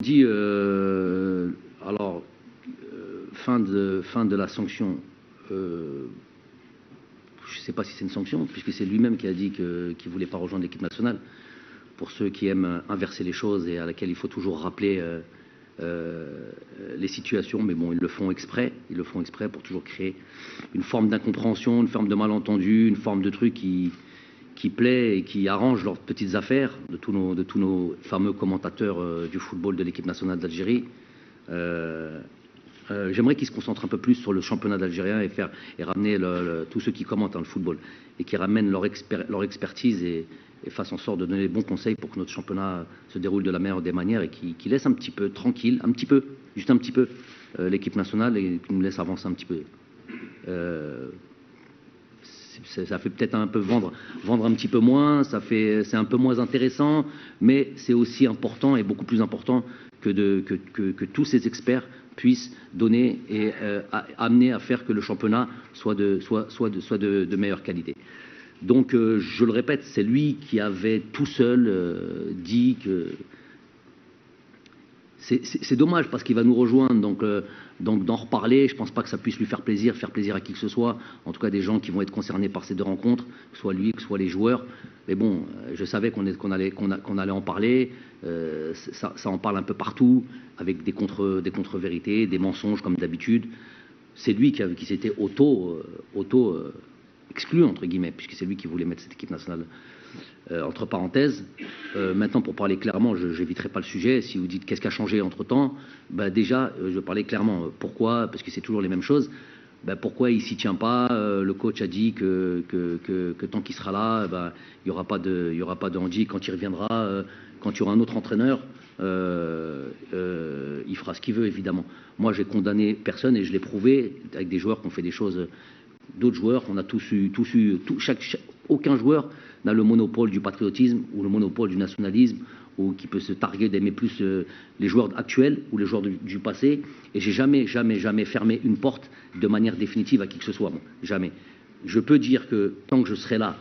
dit, alors, fin de la sanction, je ne sais pas si c'est une sanction, puisque c'est lui-même qui a dit qu'il ne voulait pas rejoindre l'équipe nationale. Pour ceux qui aiment inverser les choses et à laquelle il faut toujours rappeler les situations, mais bon, ils le font exprès pour toujours créer une forme d'incompréhension, une forme de malentendu, une forme de truc qui plaît et qui arrange leurs petites affaires de tous nos fameux commentateurs du football de l'équipe nationale d'Algérie. J'aimerais qu'ils se concentrent un peu plus sur le championnat d'Algérien et ramener tous ceux qui commentent le football et qui ramènent leur expertise et fassent en sorte de donner les bons conseils pour que notre championnat se déroule de la meilleure des manières et qui laisse un petit peu tranquille, juste un petit peu, l'équipe nationale et qui nous laisse avancer un petit peu. Ça fait peut-être un peu vendre un petit peu moins, c'est un peu moins intéressant, mais c'est aussi important et beaucoup plus important que tous ces experts puissent donner et amener à faire que le championnat soit de meilleure qualité. Donc, je le répète, c'est lui qui avait tout seul dit que... C'est dommage parce qu'il va nous rejoindre, donc d'en reparler, je ne pense pas que ça puisse lui faire plaisir à qui que ce soit, en tout cas des gens qui vont être concernés par ces deux rencontres, que ce soit lui, que ce soit les joueurs. Mais bon, je savais qu'on allait en parler, ça en parle un peu partout, avec des contre-vérités, des mensonges comme d'habitude. C'est lui qui s'était exclu, entre guillemets, puisque c'est lui qui voulait mettre cette équipe nationale entre parenthèses. Maintenant, pour parler clairement, je n'éviterai pas le sujet. Si vous dites qu'est-ce qui a changé entre-temps, ben déjà, je vais parler clairement. Pourquoi? Parce que c'est toujours les mêmes choses. Ben pourquoi il s'y tient pas? Le coach a dit que tant qu'il sera là, ben, il n'y aura pas de handi. Quand il reviendra, quand il y aura un autre entraîneur, il fera ce qu'il veut, évidemment. Moi, j'ai condamné personne et je l'ai prouvé avec des joueurs qui ont fait des choses... D'autres joueurs, on a aucun joueur n'a le monopole du patriotisme ou le monopole du nationalisme ou qui peut se targuer d'aimer plus les joueurs actuels ou les joueurs du passé. Et j'ai jamais fermé une porte de manière définitive à qui que ce soit. Bon, jamais. Je peux dire que tant que je serai là,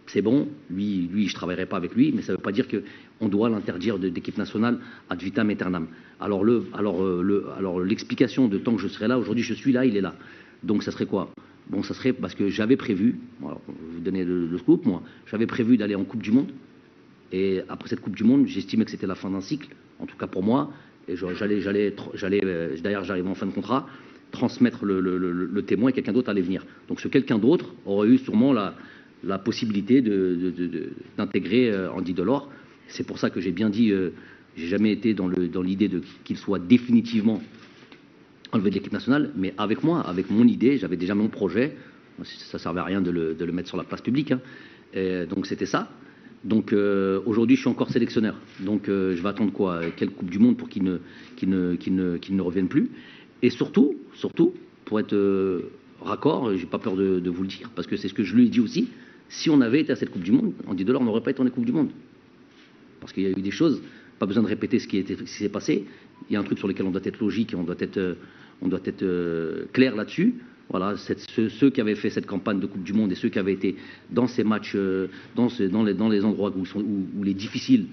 c'est bon. Lui, je ne travaillerai pas avec lui, mais ça ne veut pas dire qu'on doit l'interdire d'équipe nationale ad vitam aeternam. Alors l'explication de tant que je serai là, aujourd'hui je suis là, il est là. Donc ça serait quoi? Bon, ça serait parce que j'avais prévu, alors, je vais vous donner le scoop, moi, j'avais prévu d'aller en Coupe du Monde. Et après cette Coupe du Monde, j'estimais que c'était la fin d'un cycle, en tout cas pour moi. Et d'ailleurs, j'arrivais en fin de contrat, transmettre le témoin et quelqu'un d'autre allait venir. Donc ce quelqu'un d'autre aurait eu sûrement la possibilité d'intégrer Andy Delors. C'est pour ça que j'ai bien dit, j'ai jamais été dans l'idée qu'il soit définitivement enlevé de l'équipe nationale, mais avec moi, avec mon idée, j'avais déjà mon projet. Ça ne servait à rien de le mettre sur la place publique. Hein. Donc c'était ça. Donc aujourd'hui, je suis encore sélectionneur. Donc je vais attendre quoi? Quelle Coupe du Monde pour qu'il ne revienne plus? Et surtout, pour être raccord, j'ai pas peur de vous le dire, parce que c'est ce que je lui ai dit aussi. Si on avait été à cette Coupe du Monde, Andy Delors n'aurait pas été en Coupe du Monde. Parce qu'il y a eu des choses, pas besoin de répéter ce qui s'est passé. Il y a un truc sur lequel on doit être logique et on doit être clair là-dessus. Voilà, ceux qui avaient fait cette campagne de Coupe du Monde et ceux qui avaient été dans ces matchs, dans les endroits où il est difficile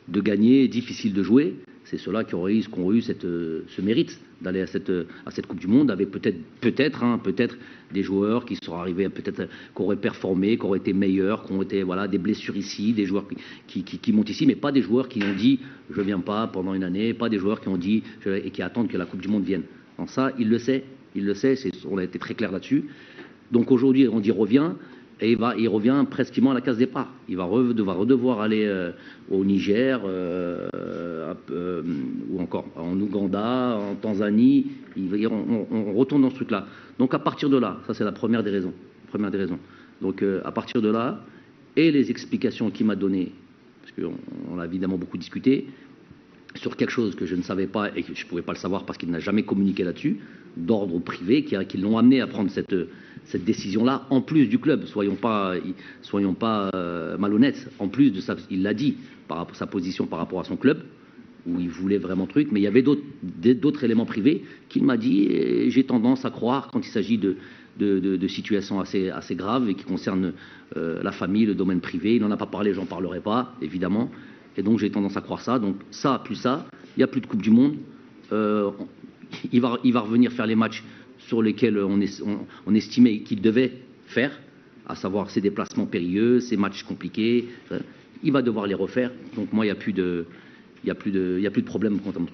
de gagner, difficile de jouer, c'est ceux-là qui ont eu ce mérite d'aller à cette Coupe du Monde, avec peut-être des joueurs qui sont arrivés, peut-être qui auraient performé, qui auraient été meilleurs, qui ont été des blessures ici, des joueurs qui montent ici, mais pas des joueurs qui ont dit je viens pas pendant une année, pas des joueurs qui ont dit et qui attendent que la Coupe du Monde vienne. Donc ça, il le sait, on a été très clair là-dessus. Donc aujourd'hui, on dit revient. Et il revient presquement à la case départ. Il va redevoir aller au Niger, ou encore en Ouganda, en Tanzanie. On retourne dans ce truc-là. Donc à partir de là, ça c'est la première des raisons. Donc à partir de là, et les explications qu'il m'a données, parce qu'on a évidemment beaucoup discuté, sur quelque chose que je ne savais pas et que je ne pouvais pas le savoir parce qu'il n'a jamais communiqué là-dessus, d'ordre privé, qui l'ont amené à prendre cette décision-là, en plus du club. Soyons pas malhonnêtes. En plus de ça, il l'a dit, par rapport à sa position par rapport à son club, où il voulait vraiment truc, mais il y avait d'autres éléments privés qu'il m'a dit, et j'ai tendance à croire, quand il s'agit de situations assez graves et qui concernent la famille, le domaine privé. Il n'en a pas parlé, j'en parlerai pas, évidemment. Et donc j'ai tendance à croire ça. Donc ça, plus ça, il n'y a plus de Coupe du Monde. Il va revenir faire les matchs sur lesquels on estimait qu'il devait faire, à savoir ses déplacements périlleux, ses matchs compliqués. Il va devoir les refaire. Donc moi, il n'y a plus de problème quant à mon